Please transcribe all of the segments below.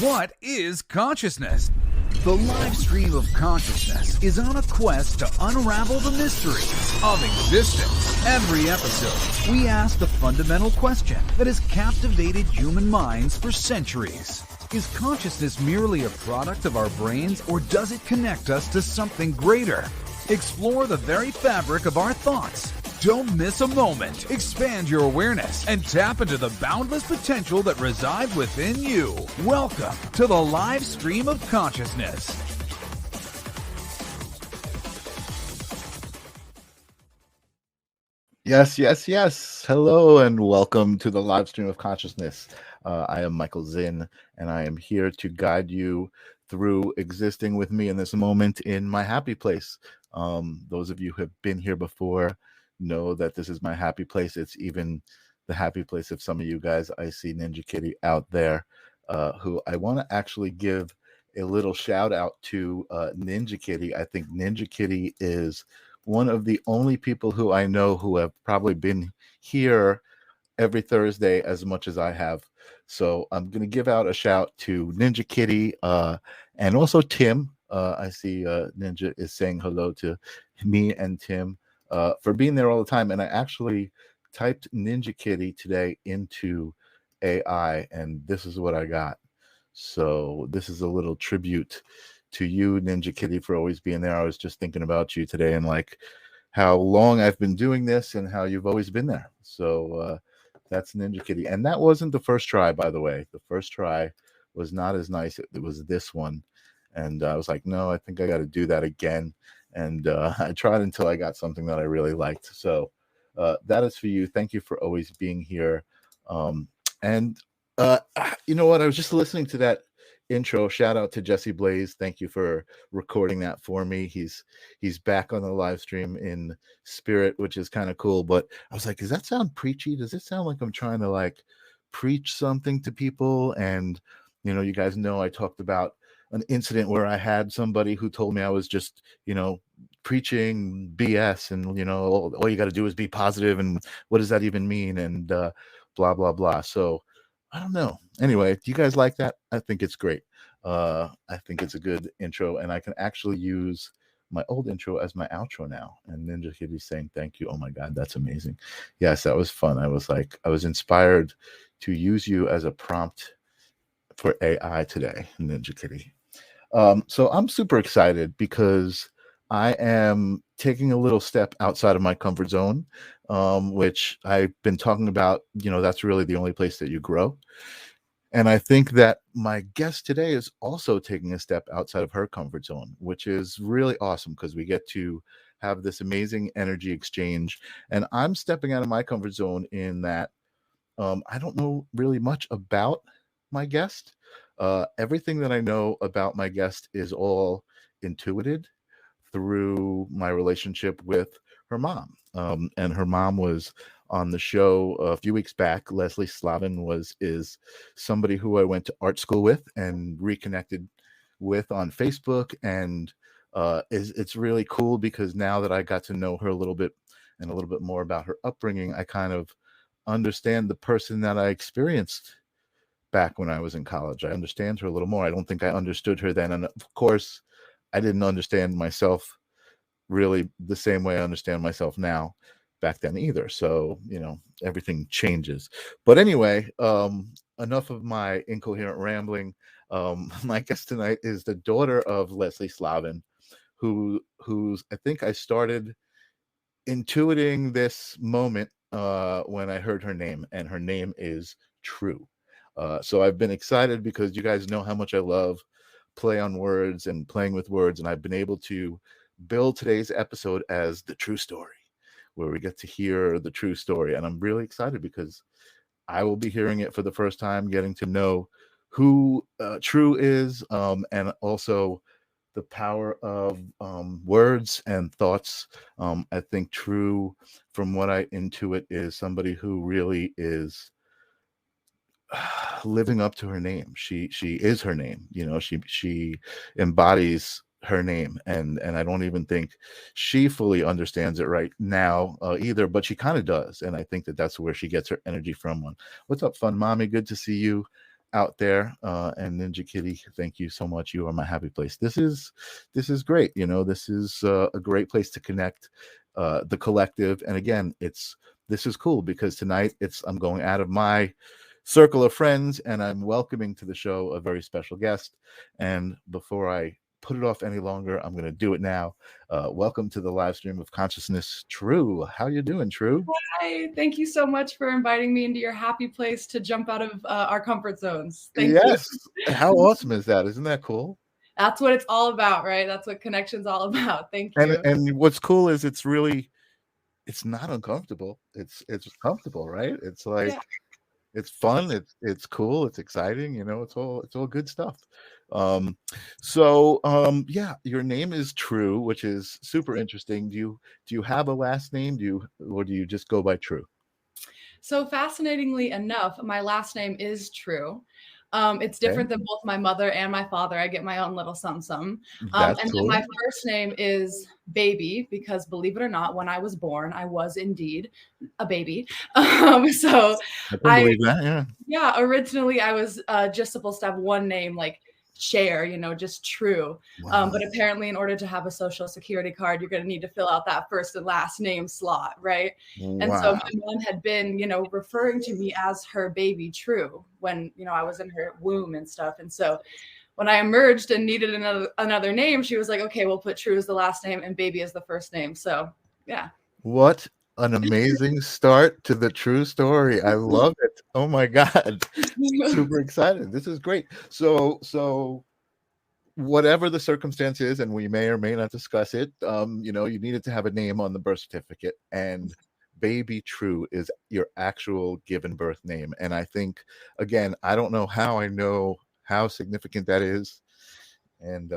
What is consciousness? The live stream of consciousness is on a quest to unravel the mysteries of existence. Every episode, we ask the fundamental question that has captivated human minds for centuries. Is consciousness merely a product of our brains, or does it connect us to something greater? Explore the very fabric of our thoughts. Don't miss a moment. Expand your awareness and tap into the boundless potential that resides within you. Welcome to the live stream of consciousness. Yes. Hello and welcome to the live stream of consciousness. I am Michael Zinn, and I am here to guide you through existing with me in this moment in my happy place. Those of you who have been here before know that this is my happy place. It's even the happy place of some of you guys. I see Ninja Kitty out there, who I want to actually give a little shout out to. Ninja Kitty. I think Ninja Kitty is one of the only people who I know who have probably been here every Thursday as much as I have. So I'm going to give out a shout to Ninja Kitty and also Tim. I see Ninja is saying hello to me and Tim for being there all the time. And I actually typed Ninja Kitty today into AI, and this is what I got. So this is a little tribute to you, Ninja Kitty, for always being there. I was just thinking about you today and like how long I've been doing this and how you've always been there. So that's Ninja Kitty. And that wasn't the first try, by the way. The first try was not as nice. It was this one. And I was like, no, I think I got to do that again. And I tried until I got something that I really liked. So that is for you. Thank you for always being here. And you know what? I was just listening to that intro. Shout out to Jesse Blaze. Thank you for recording that for me. He's back on the live stream in spirit, which is kind of cool. But I was like, does that sound preachy? Does it sound like I'm trying to like preach something to people? And you know, you guys know I talked about an incident where I had somebody who told me I was just, you know, preaching BS, and you know, all you got to do is be positive, and what does that even mean, and blah blah blah. So I don't know. Anyway, do you guys like that? I think it's great. I think it's a good intro, and I can actually use my old intro as my outro now. And Ninja Kitty saying thank you. Oh my God, that's amazing. Yes, that was fun. I was inspired to use you as a prompt for AI today, Ninja Kitty. So I'm super excited because I am taking a little step outside of my comfort zone, which I've been talking about. You know, that's really the only place that you grow. And I think that my guest today is also taking a step outside of her comfort zone, which is really awesome because we get to have this amazing energy exchange. And I'm stepping out of my comfort zone in that I don't know really much about my guest. Everything that I know about my guest is all intuited through my relationship with her mom. And her mom was on the show a few weeks back. Leslie Slavin is somebody who I went to art school with and reconnected with on Facebook. And it's really cool because now that I got to know her a little bit and a little bit more about her upbringing, I kind of understand the person that I experienced back when I was in college. I understand her a little more. I don't think I understood her then. And of course, I didn't understand myself really the same way I understand myself now back then either. So, you know, everything changes. But anyway, enough of my incoherent rambling. My guest tonight is the daughter of Leslie Slavin, who's I think I started intuiting this moment when I heard her name, and her name is True. So I've been excited because you guys know how much I love play on words and playing with words. And I've been able to build today's episode as the true story, where we get to hear the true story. And I'm really excited because I will be hearing it for the first time, getting to know who True is, and also the power of words and thoughts. I think True, from what I intuit, is somebody who really is living up to her name. She is her name. You know, she embodies her name, and I don't even think she fully understands it right now either, but she kind of does, and I think that that's where she gets her energy from. What's up, fun mommy? Good to see you out there, and Ninja Kitty, thank you so much. You are my happy place. This is great. This is a great place to connect the collective. And again, this is cool because tonight I'm going out of my circle of friends and I'm welcoming to the show a very special guest. And before I put it off any longer, I'm going to do it now. Welcome to the live stream of consciousness, True. How you doing, True? Hi, thank you so much for inviting me into your happy place to jump out of our comfort zones. Thank you. How awesome is that? Isn't that cool? That's what it's all about, right? That's what connection's all about. Thank you. And what's cool is it's not uncomfortable. It's comfortable, right? It's like, yeah. It's fun. It's cool. It's exciting. It's all good stuff. Yeah, your name is True, which is super interesting. Do you have a last name? Or do you just go by True? So fascinatingly enough, my last name is True. It's different than both my mother and my father. I get my own little something. And cool. Then my first name is Baby, because believe it or not, when I was born, I was indeed a baby. So I can believe that, yeah. Yeah, originally I was just supposed to have one name, like Share, just True. Wow. But apparently in order to have a social security card, you're going to need to fill out that first and last name slot, right? Wow. And so my mom had been, referring to me as her baby True when, I was in her womb and stuff. And so when I emerged and needed another name, she was like, okay, we'll put True as the last name and Baby as the first name. So, yeah. What an amazing start to the True story. I love it. Oh my God. Super excited. This is great. So whatever the circumstance is, and we may or may not discuss it, you needed to have a name on the birth certificate, and Baby True is your actual given birth name. And I think, again, I don't know how significant that is. And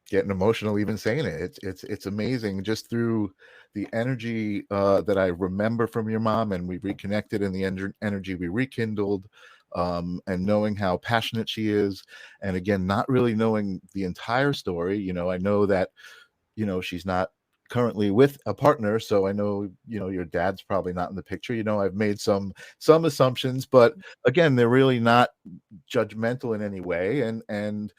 getting emotional even saying it. It's amazing just through the energy that I remember from your mom, and we reconnected, and the energy we rekindled, and knowing how passionate she is, and again, not really knowing the entire story. I know that she's not currently with a partner, so I know your dad's probably not in the picture. I've made some assumptions, but again, they're really not judgmental in any way, and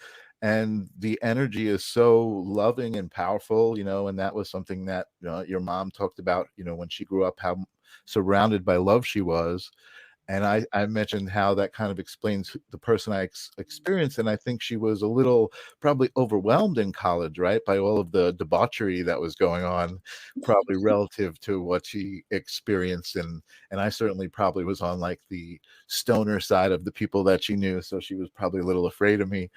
the energy is so loving and powerful, and that was something that your mom talked about, when she grew up, how surrounded by love she was. And I mentioned how that kind of explains the person I experienced. And I think she was a little probably overwhelmed in college, right, by all of the debauchery that was going on, probably relative to what she experienced. And I certainly probably was on like the stoner side of the people that she knew. So she was probably a little afraid of me.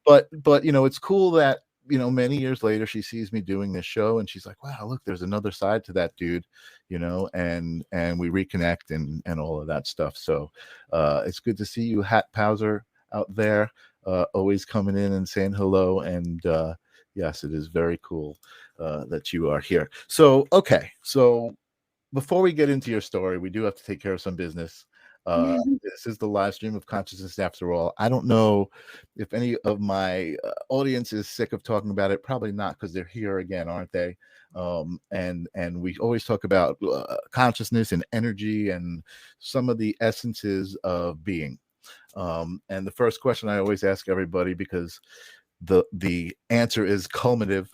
But it's cool that, many years later, she sees me doing this show and she's like, wow, look, there's another side to that dude, and we reconnect and all of that stuff. So it's good to see you, Hat Pauser, out there, always coming in and saying hello. And yes, it is very cool that you are here. So, okay. So before we get into your story, we do have to take care of some business. This is the live stream of consciousness after all. I don't know if any of my audience is sick of talking about it. Probably not, because they're here again, aren't they? And we always talk about consciousness and energy and some of the essences of being. And the first question I always ask everybody, because the answer is culminative,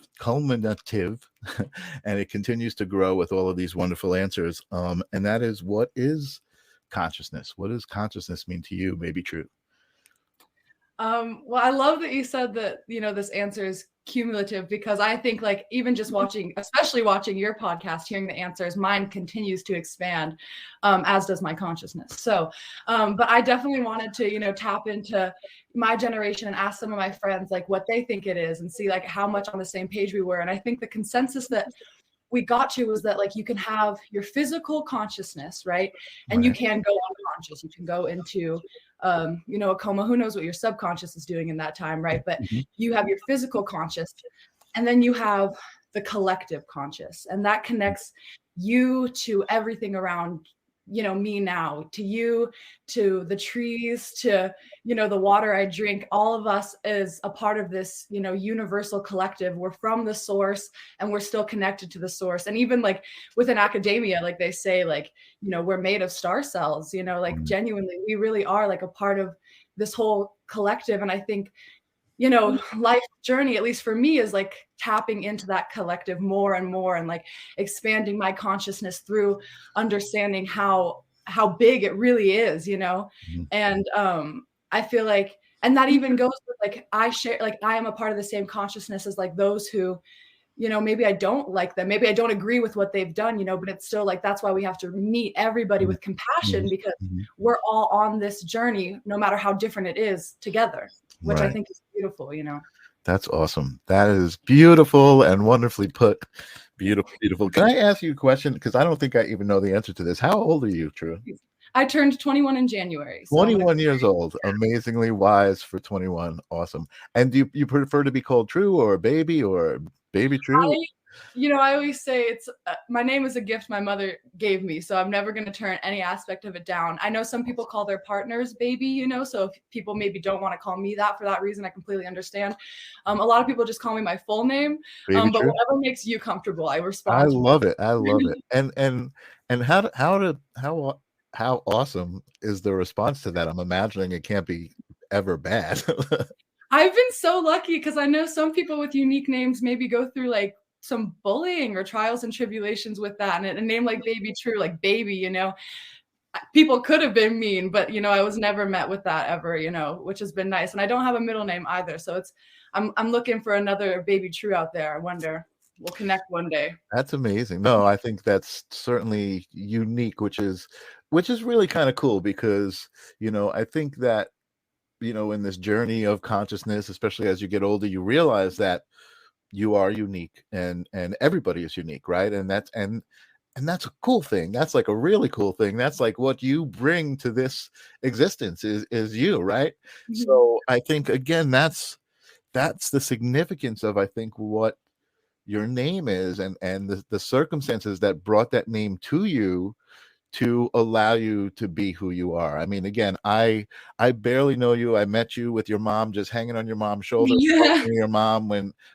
and it continues to grow with all of these wonderful answers. And that is, what is consciousness? What does consciousness mean to you? Maybe True. Well, I love that you said that, this answer is cumulative, because I think, like, even just especially watching your podcast, hearing the answers, mine continues to expand, as does my consciousness. So, but I definitely wanted to, tap into my generation and ask some of my friends, like, what they think it is, and see, like, how much on the same page we were. And I think the consensus that we got to was that, like, you can have your physical consciousness, right? And you can go unconscious. You can go into, a coma. Who knows what your subconscious is doing in that time, right? But you have your physical conscious, and then you have the collective conscious, and that connects you to everything around me now, to you, to the trees, to, the water I drink. All of us is a part of this, universal collective. We're from the source and we're still connected to the source. And even like within academia, like they say, like, we're made of star cells, like genuinely, we really are like a part of this whole collective. And I think, life journey, at least for me, is like tapping into that collective more and more, and like expanding my consciousness through understanding how big it really is, and I feel like, and that even goes with like, I share, like I am a part of the same consciousness as like those who, maybe I don't like them, maybe I don't agree with what they've done, but it's still like, that's why we have to meet everybody with compassion, because we're all on this journey, no matter how different it is, together, which I think is beautiful, That's awesome. That is beautiful and wonderfully put. Beautiful, beautiful. Can I ask you a question? Because I don't think I even know the answer to this. How old are you, True? I turned 21 in January. So 21 years old. Amazingly wise for 21. Awesome. And do you prefer to be called True or Baby or Baby True? I always say it's my name is a gift my mother gave me, so I'm never going to turn any aspect of it down. I know some people call their partners Baby, so if people maybe don't want to call me that for that reason, I completely understand. A lot of people just call me my full name, but whatever makes you comfortable, I respond. I love it. I love it. And how awesome is the response to that? I'm imagining it can't be ever bad. I've been so lucky, because I know some people with unique names maybe go through like some bullying or trials and tribulations with that. And a name like Baby True, like baby, people could have been mean, but I was never met with that ever, which has been nice. And I don't have a middle name either, so I'm looking for another Baby True out there. I wonder, we'll connect one day. That's amazing. No, I think that's certainly unique, which is really kind of cool, because I think that in this journey of consciousness, especially as you get older, you realize that you are unique, and everybody is unique, right? And that's a cool thing. That's like a really cool thing. That's like what you bring to this existence is you, right? So I think, again, that's the significance of, I think, what your name is, and the circumstances that brought that name to you, to allow you to be who you are. I mean, again, I barely know you. I met you with your mom, just hanging on your mom's shoulder, talking to your mom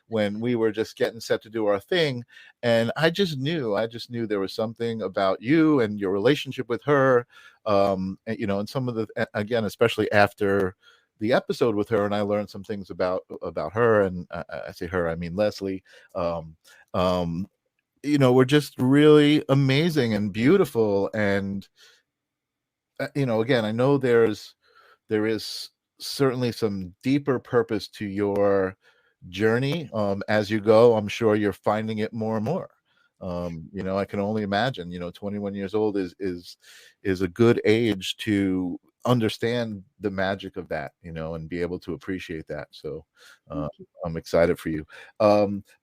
when we were just getting set to do our thing. And I just knew there was something about you and your relationship with her. And, and some of the, again, especially after the episode with her, and I learned some things about her, and I say her, I mean Leslie. Were just really amazing and beautiful. And again, I know there is certainly some deeper purpose to your journey. As you go, I'm sure you're finding it more and more. I can only imagine, 21 years old is a good age to understand the magic of that, and be able to appreciate that. So I'm excited for you.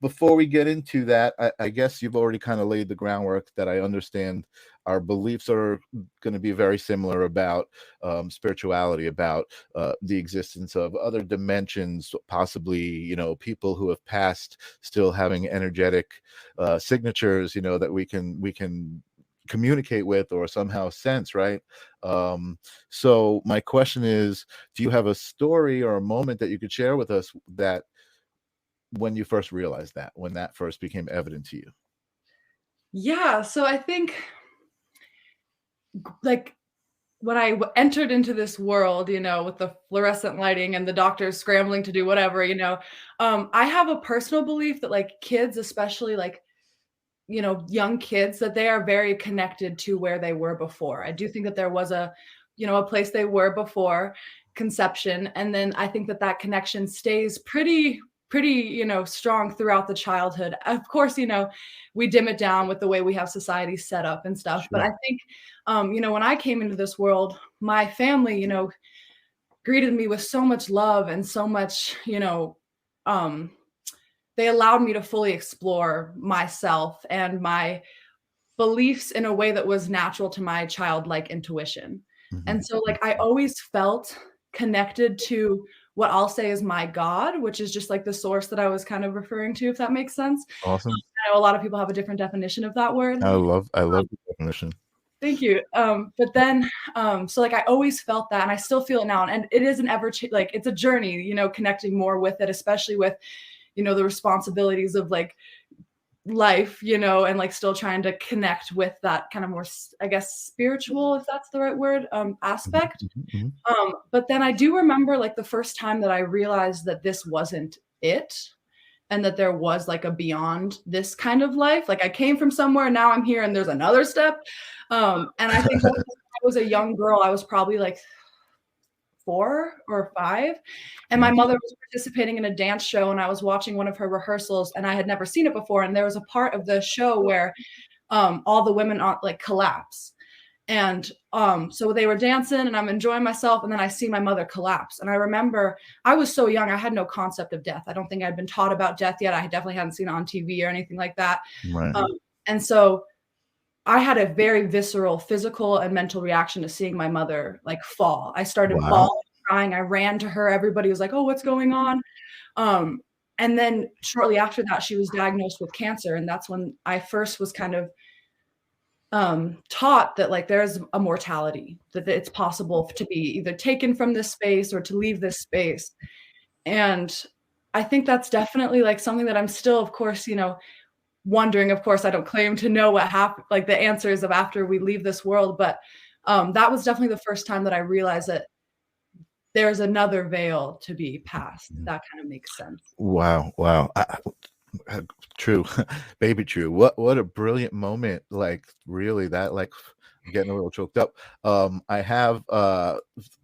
Before we get into that, I guess you've already kind of laid the groundwork that I understand our beliefs are going to be very similar about spirituality, about the existence of other dimensions, possibly, people who have passed still having energetic signatures, that we can communicate with or somehow sense, right? So my question is, do you have a story or a moment that you could share with us that when you first realized that, when that first became evident to you? Yeah, so I think like when I entered into this world, with the fluorescent lighting and the doctors scrambling to do whatever, I have a personal belief that like kids, especially like, young kids, that they are very connected to where they were before. I do think that there was a place they were before conception. And then I think that connection stays pretty, strong throughout the childhood. Of course, we dim it down with the way we have society set up and stuff. Sure. But I think, when I came into this world, my family, greeted me with so much love and so much, they allowed me to fully explore myself and my beliefs in a way that was natural to my childlike intuition. And so like, I always felt connected to what I'll say is my God, which is just like the source that I was kind of referring to, if that makes sense. Awesome. I know a lot of people have a different definition of that word. I love the definition. Thank you. But then, so like I always felt that, and I still feel it now. And it is an like it's a journey, you know, connecting more with it, especially with, you know, the responsibilities of like life, you know, and like still trying to connect with that kind of more, I guess, spiritual, if that's the right word, aspect. But then I do remember like the first time that I realized that this wasn't it, and that there was like a beyond this kind of life. Like I came from somewhere, now I'm here, and there's another step. And I think when I was a young girl, I was probably like 4 or 5, and my mother was participating in a dance show, and I was watching one of her rehearsals, and I had never seen it before. And there was a part of the show where all the women like collapse. And so they were dancing, and I'm enjoying myself, and then I see my mother collapse. And I remember I was so young, I had no concept of death. I don't think I'd been taught about death yet. I definitely hadn't seen it on TV or anything like that. Right. And so I had a very visceral physical and mental reaction to seeing my mother like fall. I started bawling, crying. I ran to her. Everybody was like, "Oh, what's going on?" And then shortly after that, she was diagnosed with cancer. And that's when I first was kind of taught that like there's a mortality, that it's possible to be either taken from this space or to leave this space. And I think that's definitely like something that I'm still, of course, you know, wondering. Of course, I don't claim to know what happened, like the answers of after we leave this world, but that was definitely the first time that I realized that there's another veil to be passed. That kind of makes sense. Wow. True. Baby True. What a brilliant moment. Like really that like I'm getting a little choked up. I have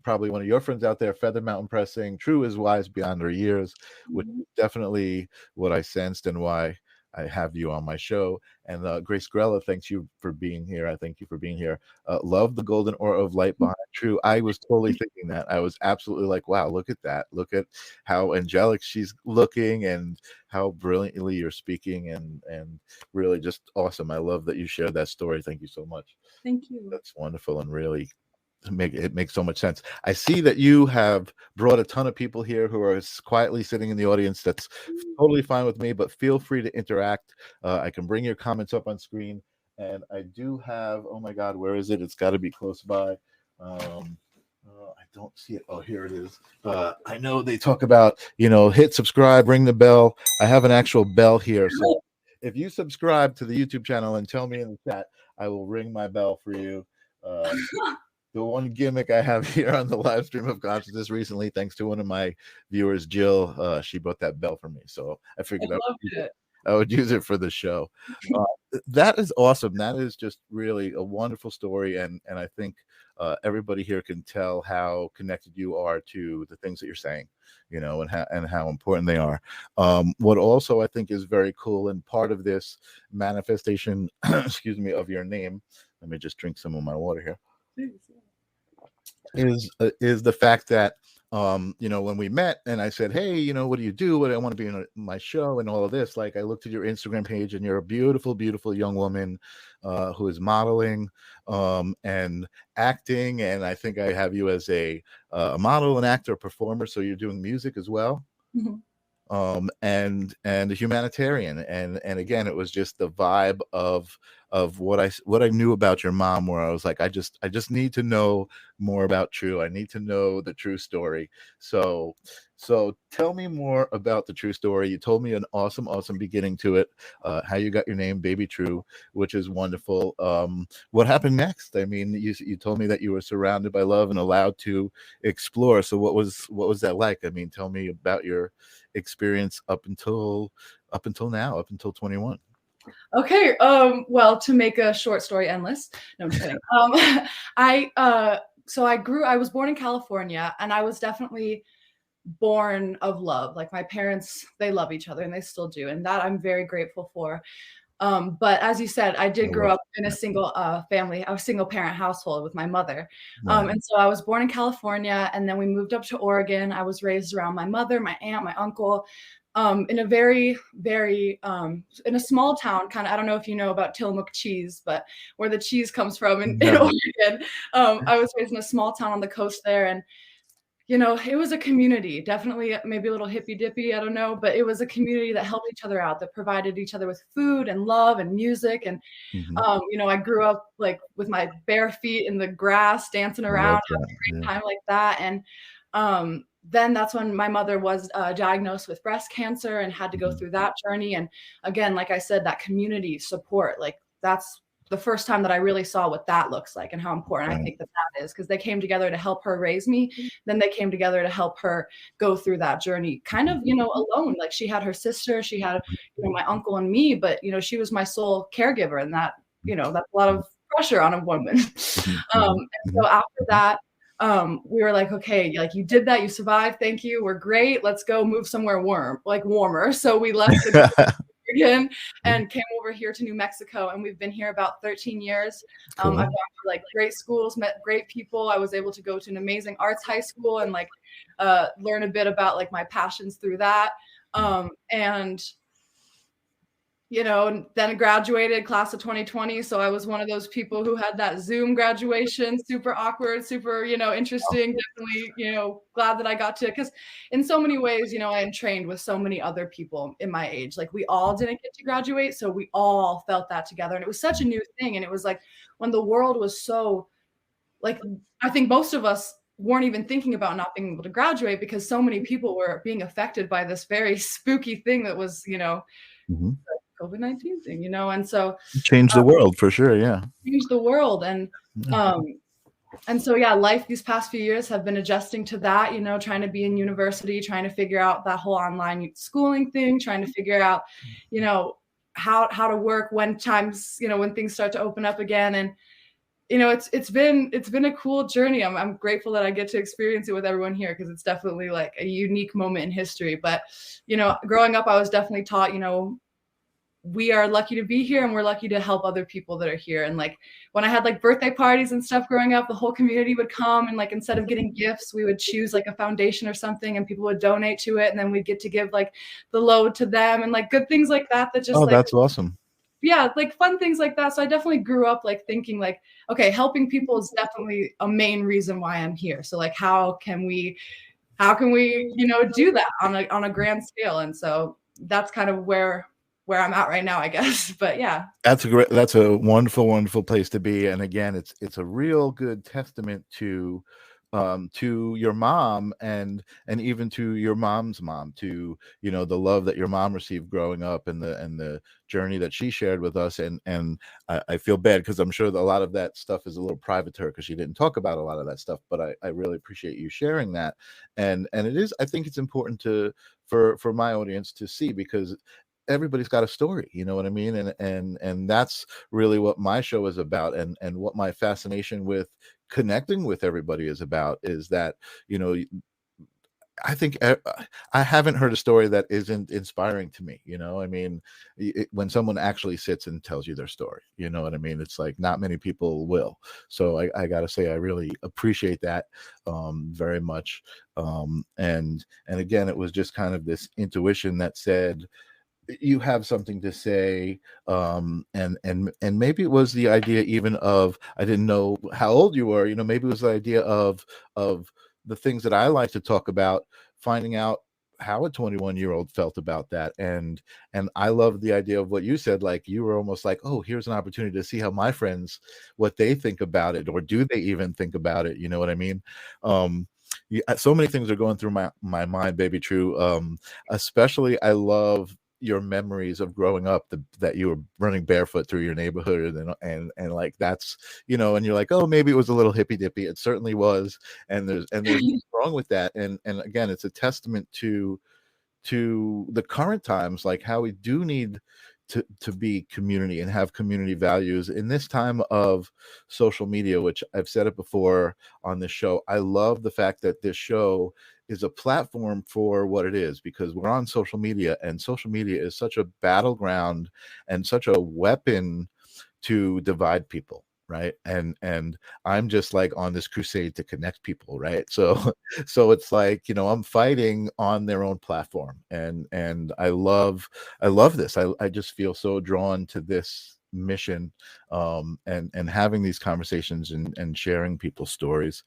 probably one of your friends out there, Feather Mountain Pressing, True is wise beyond her years, which is definitely what I sensed and why I have you on my show. And Grace Grella, thanks you for being here. I thank you for being here. Love the golden aura of light behind True. I was totally thinking that. I was absolutely like, wow, look at that. Look at how angelic she's looking and how brilliantly you're speaking, and really just awesome. I love that you shared that story. Thank you so much. Thank you. That's wonderful, and really it makes so much sense. I see that you have brought a ton of people here who are quietly sitting in the audience. That's totally fine with me, but feel free to interact. I can bring your comments up on screen, and I do have, oh my god, where is it? It's got to be close by. I don't see it. Oh, here it is. I know they talk about, you know, hit subscribe, ring the bell. I have an actual bell here, so if you subscribe to the YouTube channel and tell me in the chat, I will ring my bell for you. The one gimmick I have here on the live stream of consciousness recently, thanks to one of my viewers, Jill, she brought that bell for me. So I figured I would use it for the show. That is awesome. That is just really a wonderful story. And I think everybody here can tell how connected you are to the things that you're saying, you know, and how important they are. What also I think is very cool, and part of this manifestation, excuse me, of your name, let me just drink some of my water here. Is the fact that you know, when we met and I said, hey, you know, what do you do? What I want to be in my show and all of this, like I looked at your Instagram page and you're a beautiful, beautiful young woman who is modeling and acting, and I think I have you as a model, an actor, a performer, so you're doing music as well. And a humanitarian, and again, it was just the vibe of what I knew about your mom, where I was like, I just need to know more about True. I need to know the true story. So tell me more about the true story. You told me an awesome beginning to it, how you got your name, Baby True, which is wonderful. What happened next? I mean, you told me that you were surrounded by love and allowed to explore. So what was that like? I mean, tell me about your experience up until now, up until 21. Okay. Well, to make a short story endless. No, I'm just kidding. I was born in California, and I was definitely born of love. Like my parents, they love each other, and they still do. And that I'm very grateful for. But as you said, I did grow up in a single family, a single parent household with my mother. And so I was born in California, and then we moved up to Oregon. I was raised around my mother, my aunt, my uncle, in a very, very, in a small town, kind of, I don't know if you know about Tillamook cheese, but where the cheese comes from in Oregon. I was raised in a small town on the coast there. And it was a community, definitely maybe a little hippy dippy, I don't know, but it was a community that helped each other out, that provided each other with food and love and music. And, Mhm. I grew up like with my bare feet in the grass, dancing I around, love having that. a Yeah. great time like that. And then that's when my mother was diagnosed with breast cancer and had to go Mhm. through that journey. And again, like I said, that community support, like that's the first time that I really saw what that looks like and how important I Right. think that that is, because they came together to help her raise me. Then they came together to help her go through that journey kind of, alone. Like she had her sister, she had, my uncle and me, but, she was my sole caregiver. And that, that's a lot of pressure on a woman. Mhm. And Mhm. so Mhm. after Mhm. that, we were like, okay, like you did that, you survived, thank you, we're great. Let's go move somewhere warmer. So we left the again and came over here to New Mexico, and we've been here about 13 years. I've Cool. gone to like great schools, met great people. I was able to go to an amazing arts high school and like learn a bit about like my passions through that. And then graduated class of 2020. So I was one of those people who had that Zoom graduation, super awkward, super, interesting. Definitely, glad that I got to, because in so many ways, I am trained with so many other people in my age. Like we all didn't get to graduate. So we all felt that together. And it was such a new thing. And it was like when the world was so, like, I think most of us weren't even thinking about not being able to graduate because so many people were being affected by this very spooky thing that was, Mhm. COVID-19 thing, and so Change the world for sure. Yeah. changed the world. Yeah. And so, yeah, life these past few years have been adjusting to that, trying to be in university, trying to figure out that whole online schooling thing, trying to figure out, how to work when times, when things start to open up again. And, it's been a cool journey. I'm grateful that I get to experience it with everyone here, because it's definitely like a unique moment in history. But, growing up, I was definitely taught, we are lucky to be here and we're lucky to help other people that are here. And like when I had like birthday parties and stuff growing up, the whole community would come, and like instead of getting gifts, we would choose like a foundation or something, and people would donate to it, and then we'd get to give like the load to them, and like good things like that just Oh, like, that's awesome. yeah, like fun things like that. So I definitely grew up like thinking like, okay, helping people is definitely a main reason why I'm here. So like how can we do that on a grand scale? And so that's kind of where I'm at right now, I guess. But yeah. That's a wonderful, wonderful place to be. And again, it's a real good testament to your mom and even to your mom's mom, to the love that your mom received growing up, and the journey that she shared with us. And I feel bad because I'm sure that a lot of that stuff is a little private to her because she didn't talk about a lot of that stuff, but I really appreciate you sharing that. And it is, I think it's important for my audience to see, because everybody's got a story, you know what I mean? And that's really what my show is about, and what my fascination with connecting with everybody is about, is that, you know, I think I haven't heard a story that isn't inspiring to me. I mean, when someone actually sits and tells you their story, you know what I mean? It's like not many people will. So I got to say, I really appreciate that very much. And again, it was just kind of this intuition that said, you have something to say, and maybe it was the idea even of, I didn't know how old you were, maybe it was the idea of the things that I like to talk about, finding out how a 21-year-old felt about that. And I love the idea of what you said, like you were almost like, oh, here's an opportunity to see how my friends, what they think about it, or do they even think about it, you know what I mean? Yeah, so many things are going through my mind, baby true. Especially I love your memories of growing up, that you were running barefoot through your neighborhood, and like that's, and you're like, oh, maybe it was a little hippy dippy. It certainly was. And there's nothing wrong with that. And again, it's a testament to the current times, like how we do need to be community and have community values in this time of social media, which I've said it before on this show. I love the fact that this show is a platform for what it is, because we're on social media, and social media is such a battleground and such a weapon to divide people, right? And I'm just like on this crusade to connect people, right? So so it's like, I'm fighting on their own platform, and I love this. I just feel so drawn to this mission, and having these conversations, and sharing people's stories.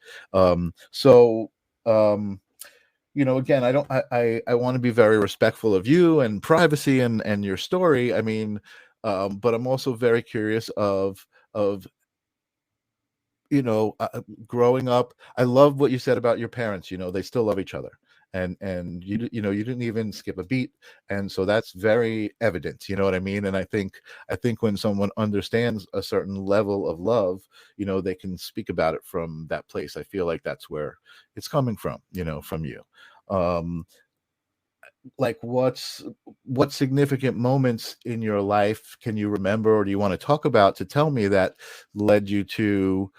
So Again, I want to be very respectful of you and privacy and your story. I mean, but I'm also very curious of growing up. I love what you said about your parents. They still love each other, and you didn't even skip a beat, and so that's very evident. You know what I mean? And I think when someone understands a certain level of love, they can speak about it from that place. I feel like that's where it's coming from. From you. Um, like what significant moments in your life can you remember, or do you want to talk about, to tell me, that led you to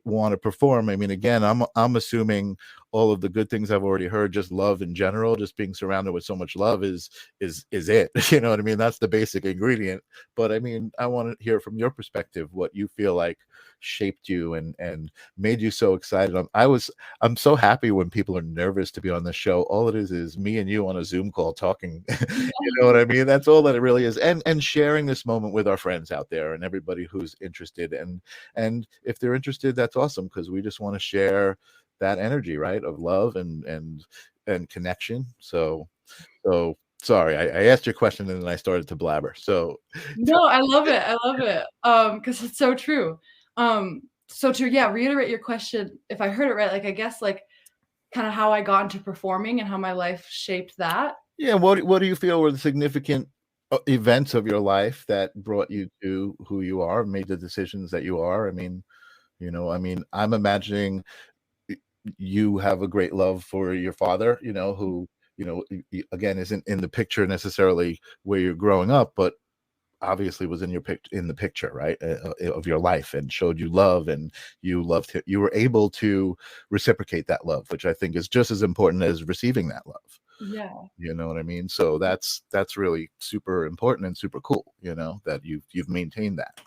want to perform? I mean, again, I'm assuming all of the good things I've already heard, just love in general, just being surrounded with so much love is it. You know what I mean? That's the basic ingredient. But I mean, I want to hear from your perspective what you feel like shaped you and made you so excited. I'm so happy when people are nervous to be on the show. All it is me and you on a Zoom call talking. You know what I mean? That's all that it really is. And sharing this moment with our friends out there and everybody who's interested. And if they're interested, that's awesome, because we just want to share that energy, right, of love and connection. So sorry, I asked your question and then I started to blabber. So No, I love it. I love it. Because it's so true. So to reiterate your question, if I heard it right, like I guess like kind of how I got into performing and how my life shaped that. yeah, what do you feel were the significant events of your life that brought you to who you are, made the decisions that you are? I mean, I'm imagining you have a great love for your father, who, again, isn't in the picture necessarily where you're growing up, but obviously was in the picture, right, of your life, and showed you love, and you loved him. You were able to reciprocate that love, which I think is just as important as receiving that love. Yeah. You know what I mean? So that's really super important and super cool, that you've maintained that.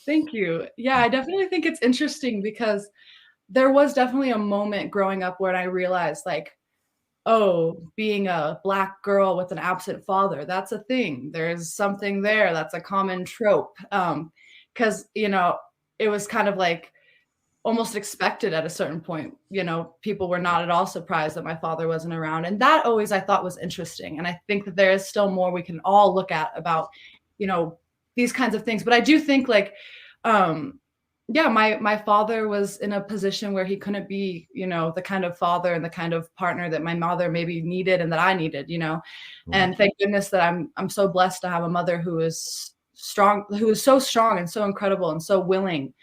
Thank you. Yeah, I definitely think it's interesting because there was definitely a moment growing up where I realized, like, oh, being a Black girl with an absent father, that's a thing. There's something there that's a common trope. Because, it was kind of like almost expected at a certain point. People were not at all surprised that my father wasn't around. And that always I thought was interesting. And I think that there is still more we can all look at about, these kinds of things. But I do think like, my father was in a position where he couldn't be, the kind of father and the kind of partner that my mother maybe needed and that I needed, and thank goodness that I'm so blessed to have a mother who is strong, who is so strong and so incredible and so willing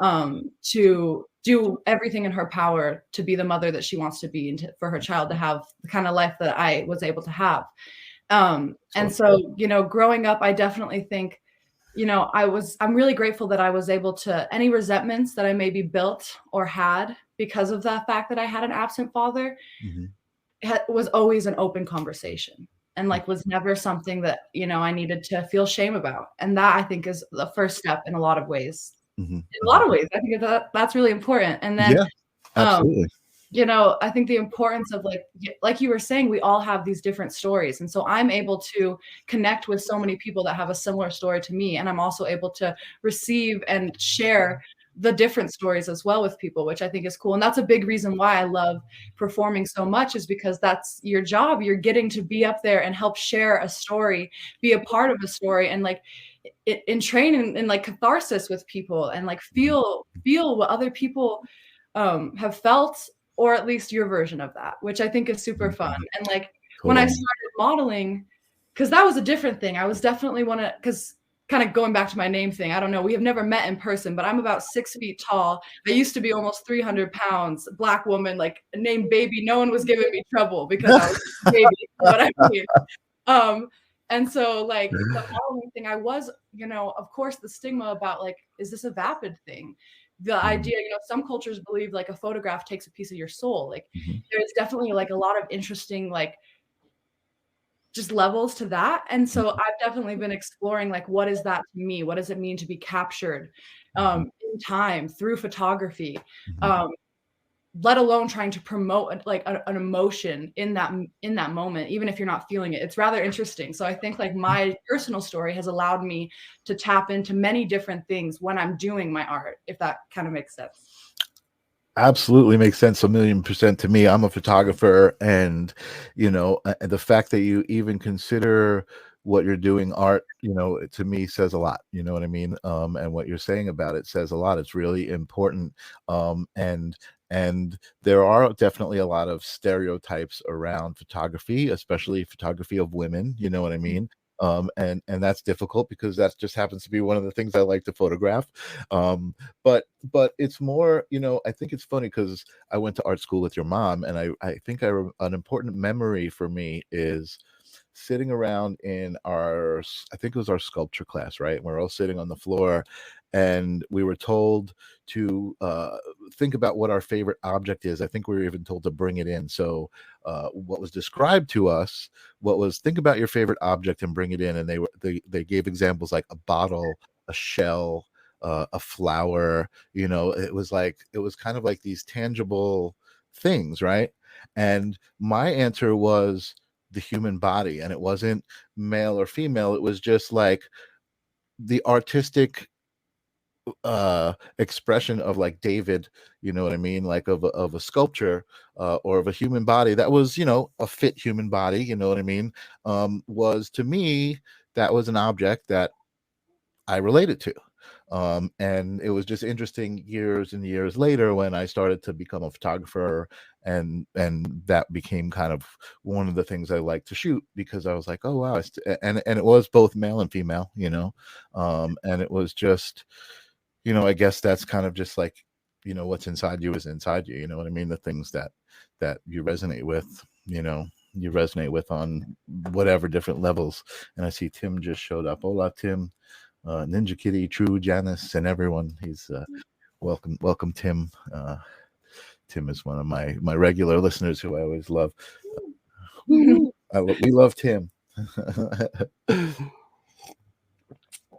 to do everything in her power to be the mother that she wants to be, and for her child to have the kind of life that I was able to have. And so, growing up, I definitely think, I'm really grateful that I was able to, any resentments that I maybe built or had because of the fact that I had an absent father, was always an open conversation, and like was never something that, I needed to feel shame about. And that I think is the first step in a lot of ways. In a lot of ways, I think that's really important. And then, yeah, absolutely. I think the importance of like you were saying, we all have these different stories. And so I'm able to connect with so many people that have a similar story to me. And I'm also able to receive and share the different stories as well with people, which I think is cool. And that's a big reason why I love performing so much, is because that's your job. You're getting to be up there and help share a story, be a part of a story, and like in training and like catharsis with people, and like feel what other people have felt, or at least your version of that, which I think is super fun. And like when I started modeling, because that was a different thing. I was definitely because kind of going back to my name thing, I don't know, we have never met in person, but I'm about 6 feet tall. I used to be almost 300 pounds, Black woman, like named Baby. No one was giving me trouble because I was a baby, what I mean. And so like the modeling thing, I was, of course, the stigma about like, is this a vapid thing? The idea, some cultures believe like a photograph takes a piece of your soul. Like there's definitely like a lot of interesting, like just levels to that. And so I've definitely been exploring like, what is that to me? What does it mean to be captured in time through photography? Let alone trying to promote like an emotion in that moment, even if you're not feeling it. It's rather interesting. So I think like my personal story has allowed me to tap into many different things when I'm doing my art, if that kind of makes sense. Absolutely makes sense, 1,000,000% to me. I'm a photographer, and the fact that you even consider what you're doing art, to me says a lot. You know what I mean? And what you're saying about it says a lot. It's really important. And there are definitely a lot of stereotypes around photography, especially photography of women. You know what I mean? And that's difficult because that just happens to be one of the things I like to photograph. But it's more, I think it's funny because I went to art school with your mom, and I think an important memory for me is sitting around in I think it was our sculpture class, right? We're all sitting on the floor, and we were told to think about what our favorite object is. I think we were even told to bring it in. So what was described to us, what was, think about your favorite object and bring it in. And they gave examples like a bottle, a shell, a flower. It was kind of like these tangible things, right? And my answer was the human body, and it wasn't male or female. It was just like the artistic expression of like David, you know what I mean, like of a sculpture, or of a human body that was, a fit human body, you know what I mean, was, to me, that was an object that I related to. And it was just interesting years and years later when I started to become a photographer, and that became kind of one of the things I like to shoot, because I was like, oh wow, and it was both male and female, and it was just, I guess that's kind of just like, what's inside you is inside you. You know what I mean? The things that you resonate with, you resonate with on whatever different levels. And I see Tim just showed up. Hola, Tim. Ninja Kitty, True, Janice, and everyone. He's welcome, Tim. Tim is one of my regular listeners who I always love. We love Tim.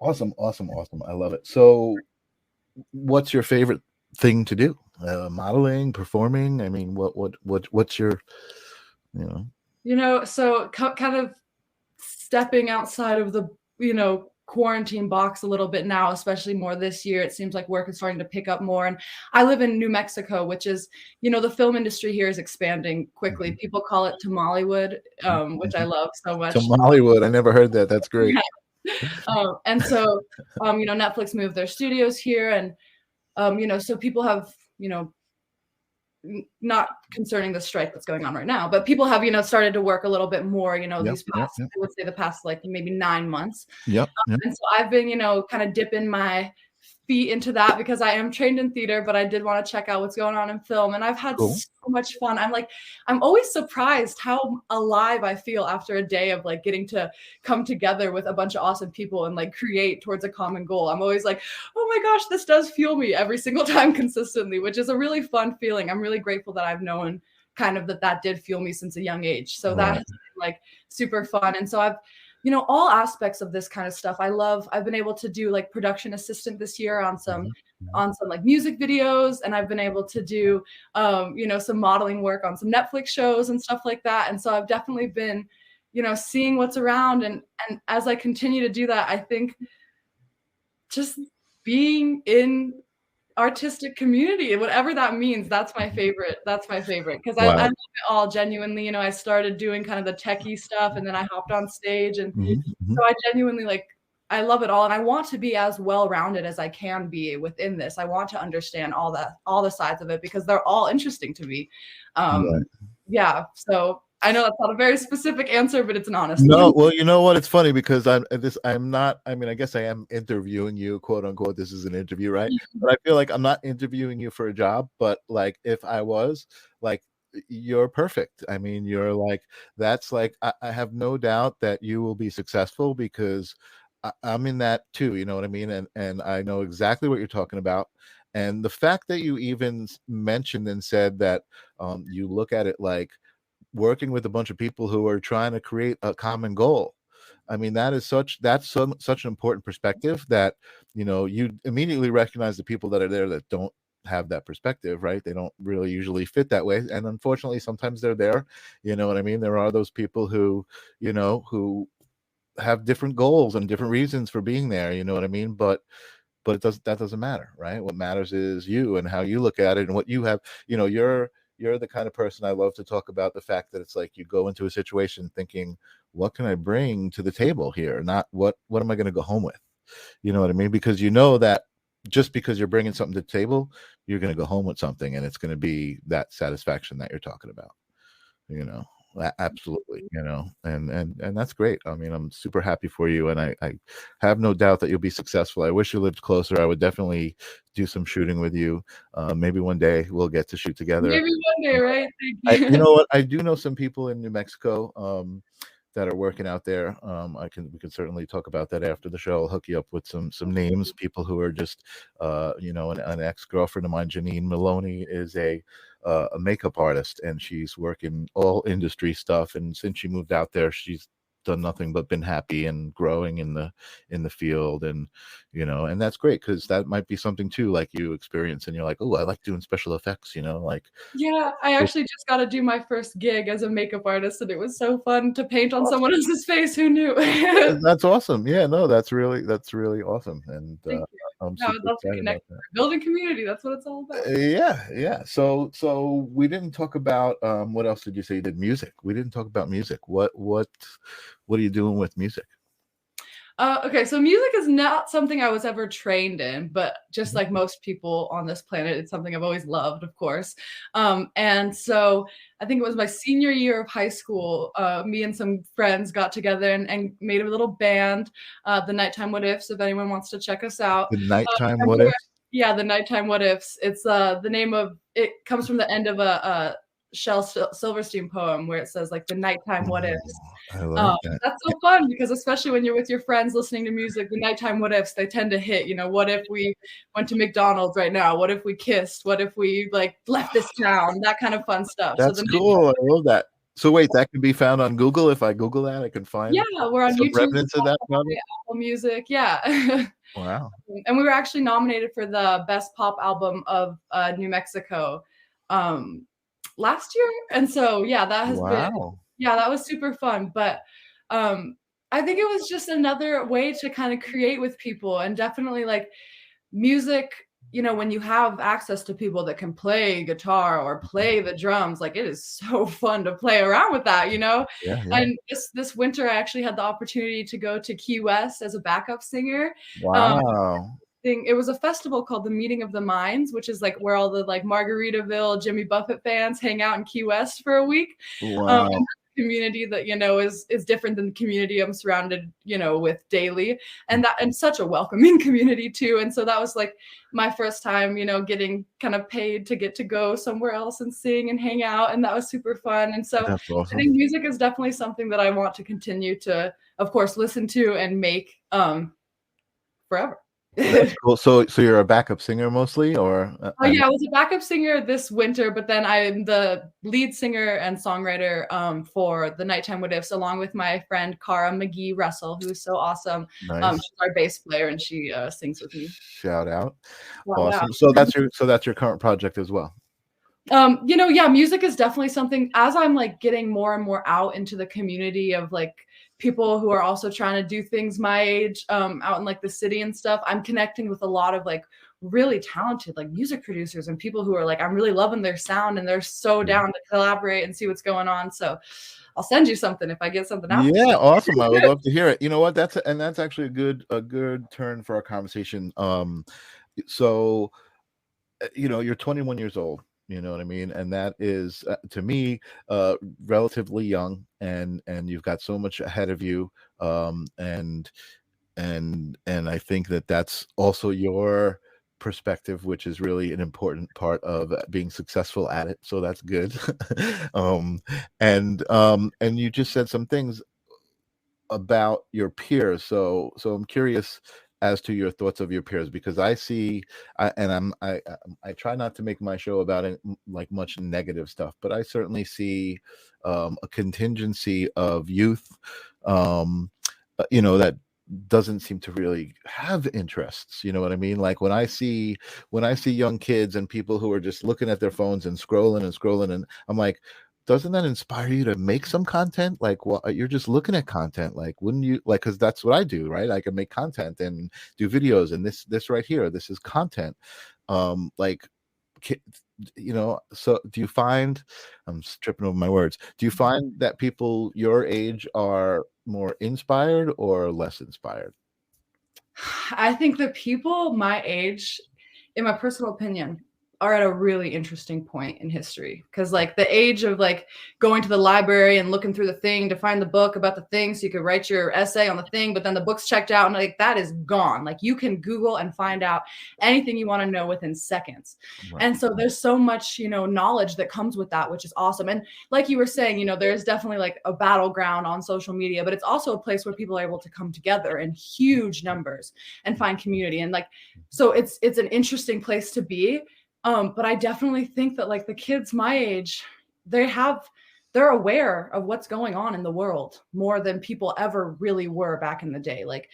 Awesome. I love it. So, what's your favorite thing to do? Modeling, performing? I mean, what's your, So kind of stepping outside of the, quarantine box a little bit now, especially more this year. It seems like work is starting to pick up more. And I live in New Mexico, which is, the film industry here is expanding quickly. People call it Tamalewood, which I love so much. Tamalewood. I never heard that. That's great. And so, Netflix moved their studios here, and, so people have, not concerning the strike that's going on right now, but people have, started to work a little bit more, these past, I would say the past, like maybe 9 months. Yep. And so I've been, kind of dipping my feet into that because I am trained in theater, but I did want to check out what's going on in film. And I've had so much fun. I'm always surprised how alive I feel after a day of like getting to come together with a bunch of awesome people and like create towards a common goal. I'm always like, oh my gosh, this does fuel me every single time consistently, which is a really fun feeling. I'm really grateful that I've known kind of that did fuel me since a young age. So that has been like super fun. And so I've, all aspects of this kind of stuff. I've been able to do like production assistant this year on some like music videos, and I've been able to do, some modeling work on some Netflix shows and stuff like that. And so I've definitely been, seeing what's around. And as I continue to do that, I think just being in artistic community, whatever that means, that's my favorite. Because I love it all genuinely. I started doing kind of the techie stuff, and then I hopped on stage, and so I genuinely I love it all, and I want to be as well-rounded as I can be within this. I want to understand all the sides of it because they're all interesting to me. Yeah. So I know that's not a very specific answer, but it's an honest one. No, well, you know what? It's funny because I'm not, I mean, I guess I am interviewing you, quote unquote. This is an interview, right? But I feel like I'm not interviewing you for a job, but like if I was, like, you're perfect. I mean, you're like, that's like, I have no doubt that you will be successful because I'm in that too, you know what I mean? And I know exactly what you're talking about. And the fact that you even mentioned and said that you look at it like working with a bunch of people who are trying to create a common goal. I mean, such an important perspective that, you immediately recognize the people that are there that don't have that perspective, right? They don't really usually fit that way. And unfortunately, sometimes they're there, you know what I mean? There are those people who, who have different goals and different reasons for being there, you know what I mean? But but that doesn't matter, right? What matters is you and how you look at it and what you have. You're the kind of person I love to talk about the fact that it's like you go into a situation thinking, what can I bring to the table here? Not what am I going to go home with? You know what I mean? Because you know that just because you're bringing something to the table, you're going to go home with something, and it's going to be that satisfaction that you're talking about. Absolutely. And that's great. I mean, I'm super happy for you, and I have no doubt that you'll be successful. I wish you lived closer. I would definitely do some shooting with you. Maybe one day we'll get to shoot together. Maybe one day, right? Thank you. You know what? I do know some people in New Mexico that are working out there. We can certainly talk about that after the show. I'll hook you up with some names, people who are just an ex-girlfriend of mine, Janine Maloney, is a makeup artist, and she's working all industry stuff, and since she moved out there, she's done nothing but been happy and growing in the field. And and that's great, because that might be something too, like you experience, and you're like, oh, I like doing special effects, like. Yeah, I actually just got to do my first gig as a makeup artist, and it was so fun to paint on someone else's face. Who knew? That's awesome. Yeah, no, that's really awesome. And I'm I super would love to excited about connect. Building community, that's what it's all about. Yeah. So we didn't talk about what else did you say? You did music. We didn't talk about music. What are you doing with music? Okay, so music is not something I was ever trained in, but just like most people on this planet, it's something I've always loved, of course. And so I think it was my senior year of high school, me and some friends got together and made a little band, the Nighttime What Ifs, if anyone wants to check us out. The Nighttime What Ifs? Yeah, the Nighttime What Ifs. It's the name of, it comes from the end of a Shel Silverstein poem where it says like the nighttime what ifs. I like that. That's so fun, because especially when you're with your friends listening to music, the nighttime what ifs, they tend to hit. What if we went to McDonald's right now? What if we kissed? What if we like left this town? That kind of fun stuff. That's cool. I love that. So wait, that can be found on Google. If I Google that, I can find. Yeah, we're on YouTube. Remnants of that probably. Apple Music. Yeah. Wow. And we were actually nominated for the best pop album of New Mexico last year, and so yeah, that has been that was super fun. But I think it was just another way to kind of create with people, and definitely like music, when you have access to people that can play guitar or play the drums, like it is so fun to play around with that. And this winter I actually had the opportunity to go to Key West as a backup singer. Wow. It was a festival called the Meeting of the Minds, which is like where all the like Margaritaville, Jimmy Buffett fans hang out in Key West for a week. Wow. Community that is different than the community I'm surrounded with daily, and such a welcoming community too. And so that was like my first time getting kind of paid to get to go somewhere else and sing and hang out, and that was super fun. And so that's awesome. I think music is definitely something that I want to continue to, of course, listen to and make forever. That's cool. So you're a backup singer mostly, or? Yeah, I was a backup singer this winter, but then I'm the lead singer and songwriter for the Nighttime What Ifs, along with my friend Cara McGee Russell, who is so awesome. Nice. She's our bass player, and she sings with me. Shout out! Wow, awesome. wow. So that's your current project as well. Yeah, music is definitely something, as I'm like getting more and more out into the community of like people who are also trying to do things my age, out in like the city and stuff. I'm connecting with a lot of like really talented like music producers and people who are like, I'm really loving their sound, and they're so down to collaborate and see what's going on. So I'll send you something if I get something out. Yeah, awesome. I would love to hear it. You know what? That's actually a good turn for our conversation. So you're 21 years old. You know what I mean? And that is, to me, relatively young, and you've got so much ahead of you. And I think that's also your perspective, which is really an important part of being successful at it. So that's good. And you just said some things about your peers. So I'm curious as to your thoughts of your peers, because I try not to make my show about it like much negative stuff, but I certainly see a contingency of youth, that doesn't seem to really have interests. You know what I mean? Like when I see young kids and people who are just looking at their phones and scrolling, and I'm like, doesn't that inspire you to make some content? Like, well, you're just looking at content. Like, wouldn't you like? Because that's what I do, right? I can make content and do videos, and this right here, this is content. Like, so do you find, I'm tripping over my words, do you find that people your age are more inspired or less inspired? I think the people my age, in my personal opinion, are at a really interesting point in history, because like the age of like going to the library and looking through the thing to find the book about the thing so you could write your essay on the thing, but then the book's checked out and like that is gone. Like you can Google and find out anything you want to know within seconds. Right. And so there's so much, knowledge that comes with that, which is awesome. And like you were saying, there's definitely like a battleground on social media, but it's also a place where people are able to come together in huge numbers and find community. And like, so it's an interesting place to be. But I definitely think that like the kids my age, they're aware of what's going on in the world more than people ever really were back in the day. Like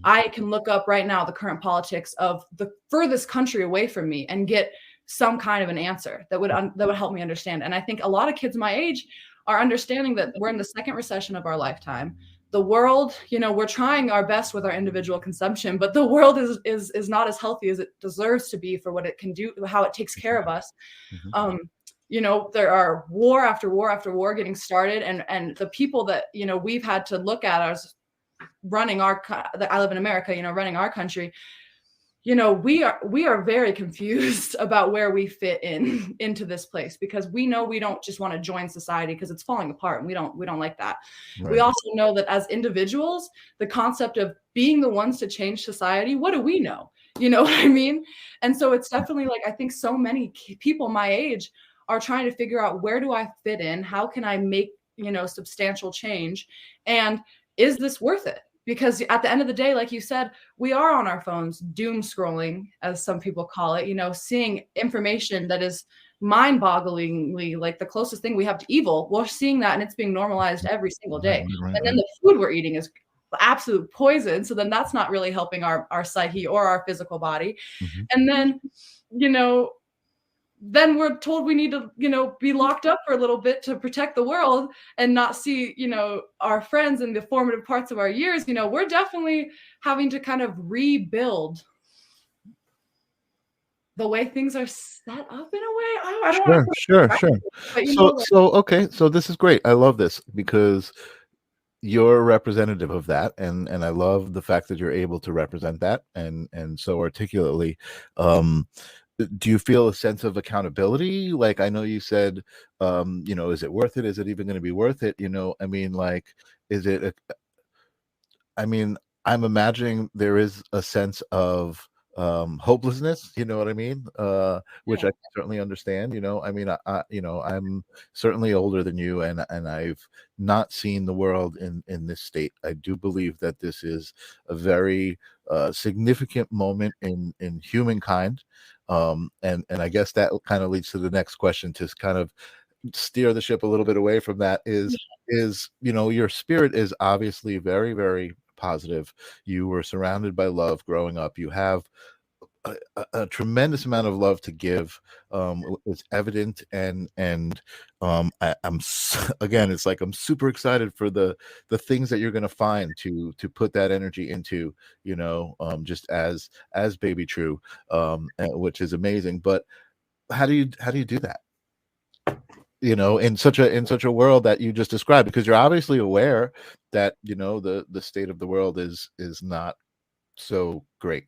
I can look up right now the current politics of the furthest country away from me and get some kind of an answer that would help me understand. And I think a lot of kids my age are understanding that we're in the second recession of our lifetime. The world, we're trying our best with our individual consumption, but the world is not as healthy as it deserves to be for what it can do, how it takes care of us. There are war after war after war getting started, and the people that we've had to look at as running I live in America, running our country. We are very confused about where we fit into this place, because we know we don't just want to join society because it's falling apart, and we don't like that. Right. We also know that as individuals, the concept of being the ones to change society, what do we know? You know what I mean? And so it's definitely like, I think so many people my age are trying to figure out, where do I fit in? How can I make, substantial change? And is this worth it? Because at the end of the day, like you said, we are on our phones, doom scrolling, as some people call it, seeing information that is mind-bogglingly like the closest thing we have to evil. We're seeing that, and it's being normalized every single day. Right. And then the food we're eating is absolute poison. So then that's not really helping our psyche or our physical body. And then, then we're told we need to, be locked up for a little bit to protect the world and not see, our friends in the formative parts of our years. We're definitely having to kind of rebuild the way things are set up in a way. I don't Sure. But, okay. So this is great. I love this, because you're representative of that, and I love the fact that you're able to represent that and so articulately. Do you feel a sense of accountability? Like, I know you said, is it worth it? Is it even going to be worth it? I mean, like, is it? I'm imagining there is a sense of hopelessness. You know what I mean? Which I certainly understand. I'm certainly older than you, and I've not seen the world in this state. I do believe that this is a very significant moment in humankind. And I guess that kind of leads to the next question, to kind of steer the ship a little bit away from that. Is your spirit is obviously very, very positive. You were surrounded by love growing up. You have a tremendous amount of love to give. It's evident, and I'm again, it's like I'm super excited for the things that you're going to find to put that energy into, just as Baby True, which is amazing. But how do you do that? In such a world that you just described, because you're obviously aware that the state of the world is not so great.